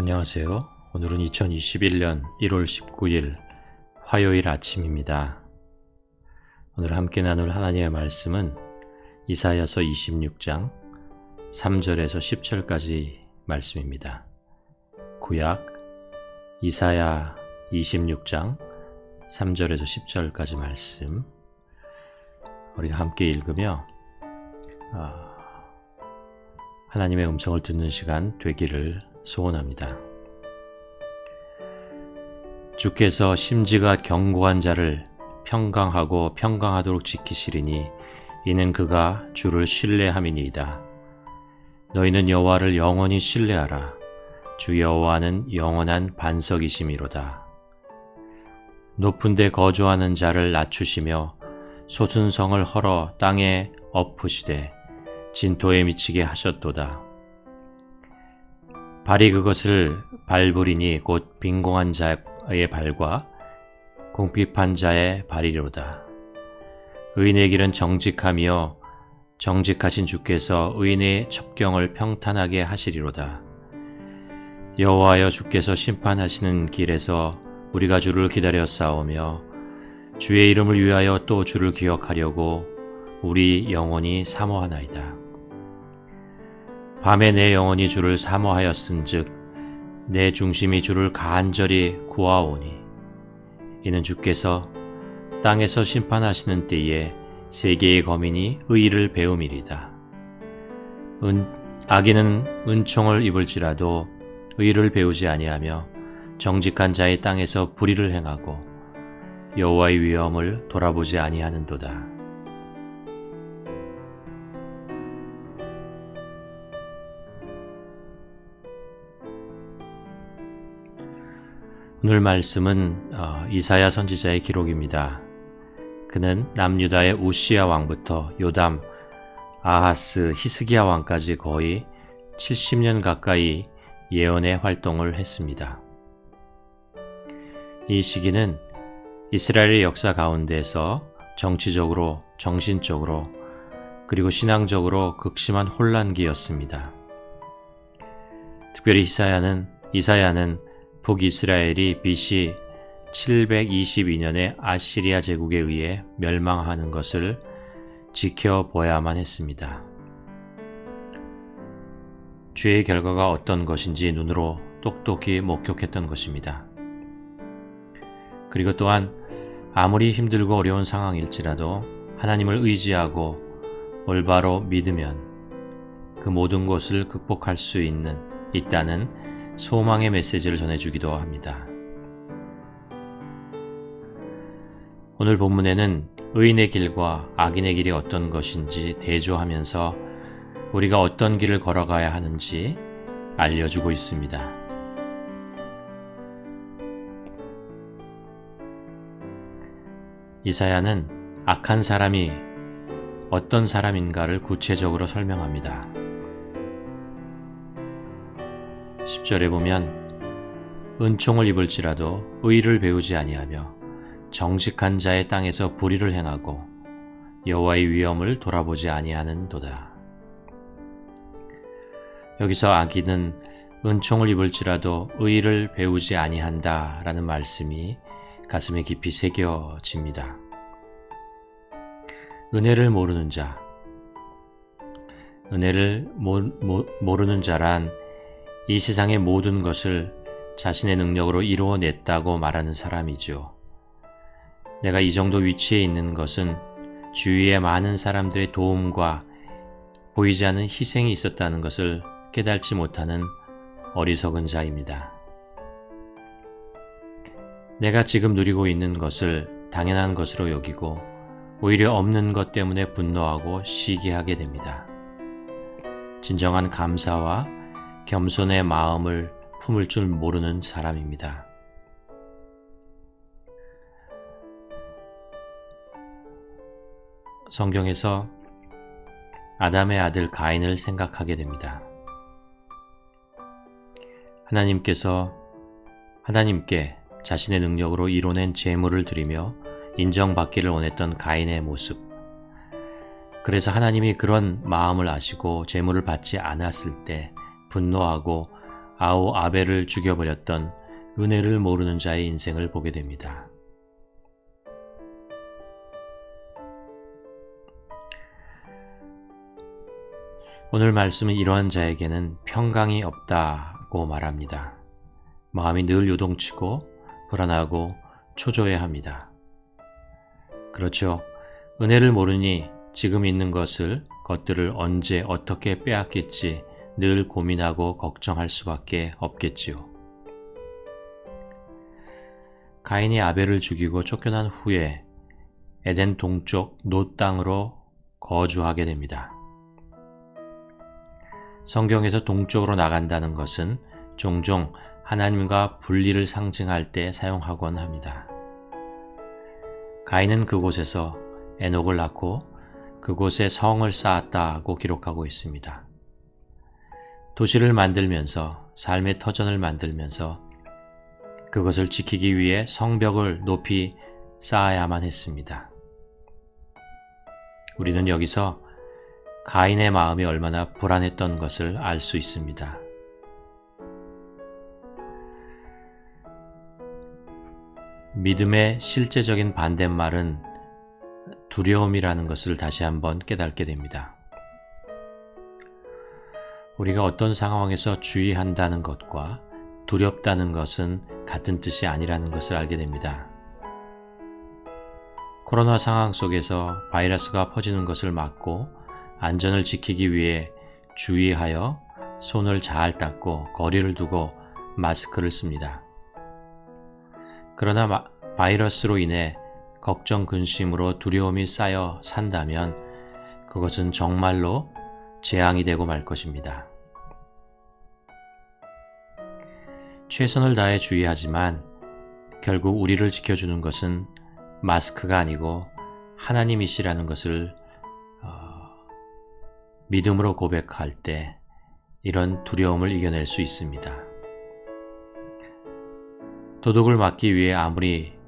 안녕하세요. 오늘은 2021년 1월 19일 화요일 아침입니다. 오늘 함께 나눌 하나님의 말씀은 이사야서 26장 3절에서 10절까지 말씀입니다. 구약 이사야 26장 3절에서 10절까지 말씀 우리가 함께 읽으며 하나님의 음성을 듣는 시간 되기를 소원합니다. 주께서 심지가 견고한 자를 평강하고 평강하도록 지키시리니 이는 그가 주를 신뢰함이니이다. 너희는 여호와를 영원히 신뢰하라. 주 여호와는 영원한 반석이심이로다. 높은 데 거주하는 자를 낮추시며 솟은 성을 헐어 땅에 엎으시되 진토에 미치게 하셨도다. 발이 그것을 밟으리니 곧 빈공한 자의 발과 궁핍한 자의 발이로다. 의인의 길은 정직하며 정직하신 주께서 의인의 첩경을 평탄하게 하시리로다. 여호와여, 주께서 심판하시는 길에서 우리가 주를 기다려 싸우며 주의 이름을 위하여 또 주를 기억하려고 우리 영혼이 사모하나이다. 밤에 내 영혼이 주를 사모하였은즉 내 중심이 주를 간절히 구하오니 이는 주께서 땅에서 심판하시는 때에 세계의 거민이 의의를 배움이리다. 악인은 은총을 입을지라도 의의를 배우지 아니하며 정직한 자의 땅에서 불의를 행하고 여호와의 위엄을 돌아보지 아니하는도다. 오늘 말씀은 이사야 선지자의 기록입니다. 그는 남유다의 우시야 왕부터 요담, 아하스, 히스기야 왕까지 거의 70년 가까이 예언의 활동을 했습니다. 이 시기는 이스라엘의 역사 가운데서 정치적으로, 정신적으로, 그리고 신앙적으로 극심한 혼란기였습니다. 특별히 이사야는 북이스라엘이 BC 722년에 아시리아 제국에 의해 멸망하는 것을 지켜보아야만 했습니다. 죄의 결과가 어떤 것인지 눈으로 똑똑히 목격했던 것입니다. 그리고 또한 아무리 힘들고 어려운 상황일지라도 하나님을 의지하고 올바로 믿으면 그 모든 것을 극복할 수 있다는 소망의 메시지를 전해주기도 합니다. 오늘 본문에는 의인의 길과 악인의 길이 어떤 것인지 대조하면서 우리가 어떤 길을 걸어가야 하는지 알려주고 있습니다. 이사야는 악한 사람이 어떤 사람인가를 구체적으로 설명합니다. 10절에 보면 은총을 입을지라도 의의를 배우지 아니하며 정직한 자의 땅에서 불의를 행하고 여호와의 위엄을 돌아보지 아니하는도다. 여기서 악인은 은총을 입을지라도 의의를 배우지 아니한다 라는 말씀이 가슴에 깊이 새겨집니다. 은혜를 모르는 자, 은혜를 모르는 자란 이 세상의 모든 것을 자신의 능력으로 이루어냈다고 말하는 사람이죠. 내가 이 정도 위치에 있는 것은 주위의 많은 사람들의 도움과 보이지 않는 희생이 있었다는 것을 깨닫지 못하는 어리석은 자입니다. 내가 지금 누리고 있는 것을 당연한 것으로 여기고 오히려 없는 것 때문에 분노하고 시기하게 됩니다. 진정한 감사와 겸손의 마음을 품을 줄 모르는 사람입니다. 성경에서 아담의 아들 가인을 생각하게 됩니다. 하나님께 자신의 능력으로 이뤄낸 재물을 드리며 인정받기를 원했던 가인의 모습. 그래서 하나님이 그런 마음을 아시고 재물을 받지 않았을 때 분노하고 아우 아벨을 죽여버렸던 은혜를 모르는 자의 인생을 보게 됩니다. 오늘 말씀은 이러한 자에게는 평강이 없다고 말합니다. 마음이 늘 요동치고 불안하고 초조해합니다. 그렇죠. 은혜를 모르니 지금 있는 것들을 언제 어떻게 빼앗길지 늘 고민하고 걱정할 수밖에 없겠지요. 가인이 아벨을 죽이고 쫓겨난 후에 에덴 동쪽 놋 땅으로 거주하게 됩니다. 성경에서 동쪽으로 나간다는 것은 종종 하나님과 분리를 상징할 때 사용하곤 합니다. 가인은 그곳에서 에녹을 낳고 그곳에 성을 쌓았다고 기록하고 있습니다. 도시를 만들면서 삶의 터전을 만들면서 그것을 지키기 위해 성벽을 높이 쌓아야만 했습니다. 우리는 여기서 가인의 마음이 얼마나 불안했던 것을 알 수 있습니다. 믿음의 실제적인 반대말은 두려움이라는 것을 다시 한번 깨닫게 됩니다. 우리가 어떤 상황에서 주의한다는 것과 두렵다는 것은 같은 뜻이 아니라는 것을 알게 됩니다. 코로나 상황 속에서 바이러스가 퍼지는 것을 막고 안전을 지키기 위해 주의하여 손을 잘 닦고 거리를 두고 마스크를 씁니다. 그러나 바이러스로 인해 걱정, 근심으로 두려움이 쌓여 산다면 그것은 정말로 재앙이 되고 말 것입니다. 최선을 다해 주의하지만 결국 우리를 지켜주는 것은 마스크가 아니고 하나님이시라는 것을 믿음으로 고백할 때 이런 두려움을 이겨낼 수 있습니다. 도둑을 막기 위해 아무리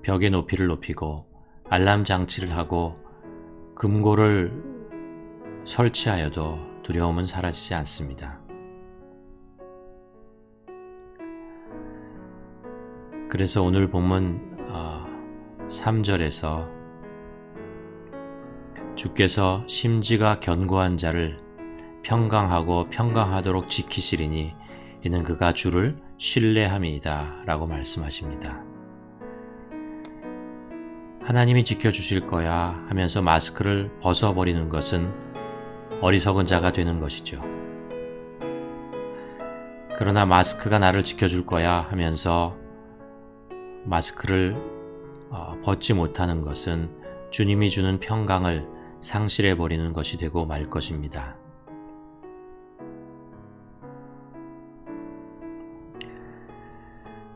벽의 높이를 높이고 알람 장치를 하고 금고를 설치하여도 두려움은 사라지지 않습니다. 그래서 오늘 본문 3절에서 주께서 심지가 견고한 자를 평강하고 평강하도록 지키시리니 이는 그가 주를 신뢰함이다 라고 말씀하십니다. 하나님이 지켜주실 거야 하면서 마스크를 벗어버리는 것은 어리석은 자가 되는 것이죠. 그러나 마스크가 나를 지켜줄 거야 하면서 마스크를 벗지 못하는 것은 주님이 주는 평강을 상실해버리는 것이 되고 말 것입니다.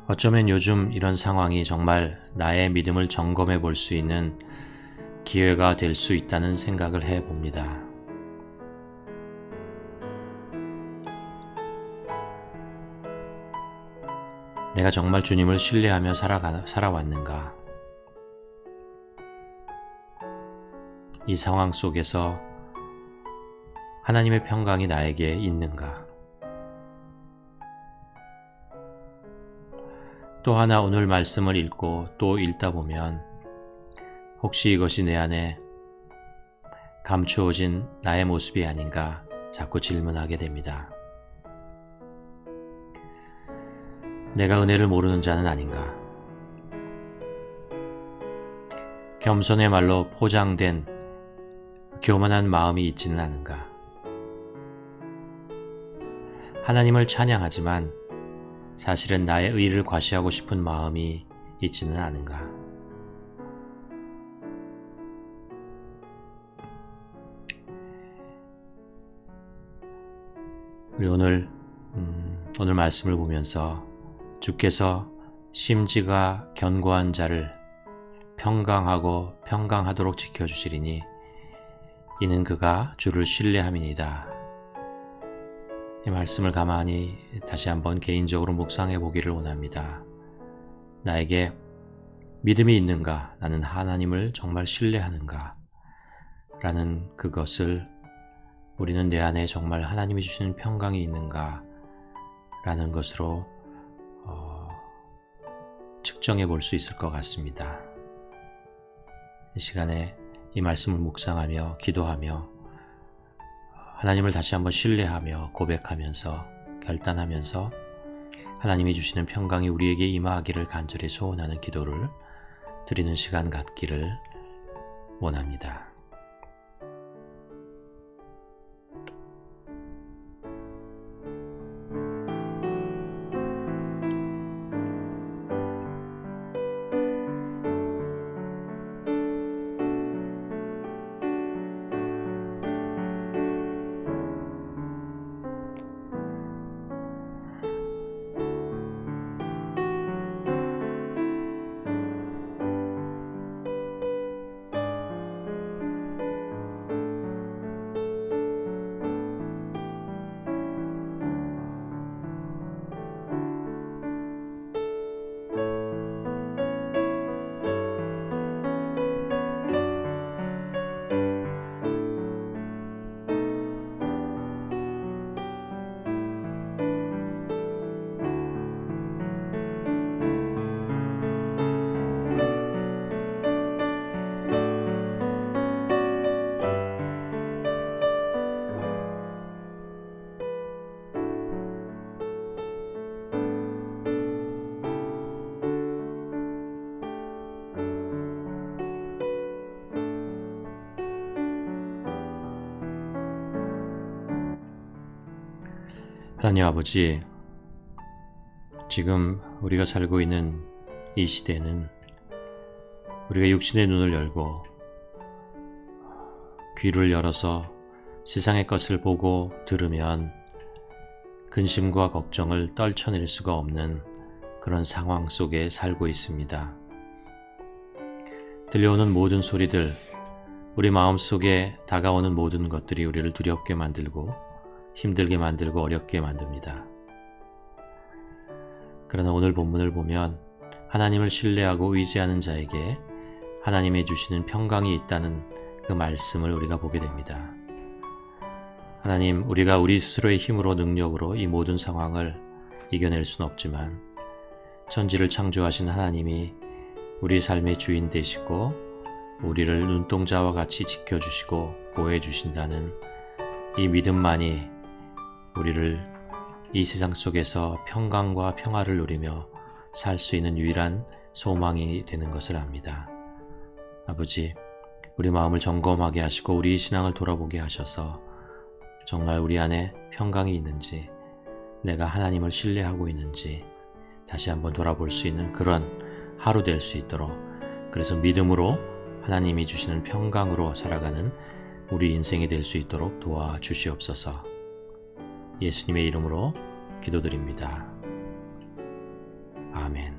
어쩌면 요즘 이런 상황이 정말 나의 믿음을 점검해 볼 수 있는 기회가 될 수 있다는 생각을 해봅니다. 내가 정말 주님을 신뢰하며 살아왔는가? 이 상황 속에서 하나님의 평강이 나에게 있는가? 또 하나 오늘 말씀을 읽고 또 읽다 보면 혹시 이것이 내 안에 감추어진 나의 모습이 아닌가 자꾸 질문하게 됩니다. 내가 은혜를 모르는 자는 아닌가? 겸손의 말로 포장된 교만한 마음이 있지는 않은가? 하나님을 찬양하지만 사실은 나의 의의를 과시하고 싶은 마음이 있지는 않은가? 우리 오늘 말씀을 보면서 주께서 심지가 견고한 자를 평강하고 평강하도록 지켜주시리니 이는 그가 주를 신뢰함이니이다. 이 말씀을 가만히 다시 한번 개인적으로 묵상해 보기를 원합니다. 나에게 믿음이 있는가? 나는 하나님을 정말 신뢰하는가? 라는 그것을 우리는 내 안에 정말 하나님이 주시는 평강이 있는가? 라는 것으로 측정해 볼 수 있을 것 같습니다. 이 시간에 이 말씀을 묵상하며 기도하며 하나님을 다시 한번 신뢰하며 고백하면서 결단하면서 하나님이 주시는 평강이 우리에게 임하기를 간절히 소원하는 기도를 드리는 시간 갖기를 원합니다. 하나님 아버지, 지금 우리가 살고 있는 이 시대는 우리가 육신의 눈을 열고 귀를 열어서 세상의 것을 보고 들으면 근심과 걱정을 떨쳐낼 수가 없는 그런 상황 속에 살고 있습니다. 들려오는 모든 소리들, 우리 마음속에 다가오는 모든 것들이 우리를 두렵게 만들고 힘들게 만들고 어렵게 만듭니다. 그러나 오늘 본문을 보면 하나님을 신뢰하고 의지하는 자에게 하나님이 주시는 평강이 있다는 그 말씀을 우리가 보게 됩니다. 하나님, 우리가 우리 스스로의 힘으로 능력으로 이 모든 상황을 이겨낼 수는 없지만 천지를 창조하신 하나님이 우리 삶의 주인 되시고 우리를 눈동자와 같이 지켜주시고 보호해 주신다는 이 믿음만이 우리를 이 세상 속에서 평강과 평화를 누리며 살 수 있는 유일한 소망이 되는 것을 압니다. 아버지, 우리 마음을 점검하게 하시고 우리 신앙을 돌아보게 하셔서 정말 우리 안에 평강이 있는지, 내가 하나님을 신뢰하고 있는지 다시 한번 돌아볼 수 있는 그런 하루 될 수 있도록, 그래서 믿음으로 하나님이 주시는 평강으로 살아가는 우리 인생이 될 수 있도록 도와주시옵소서. 예수님의 이름으로 기도드립니다. 아멘.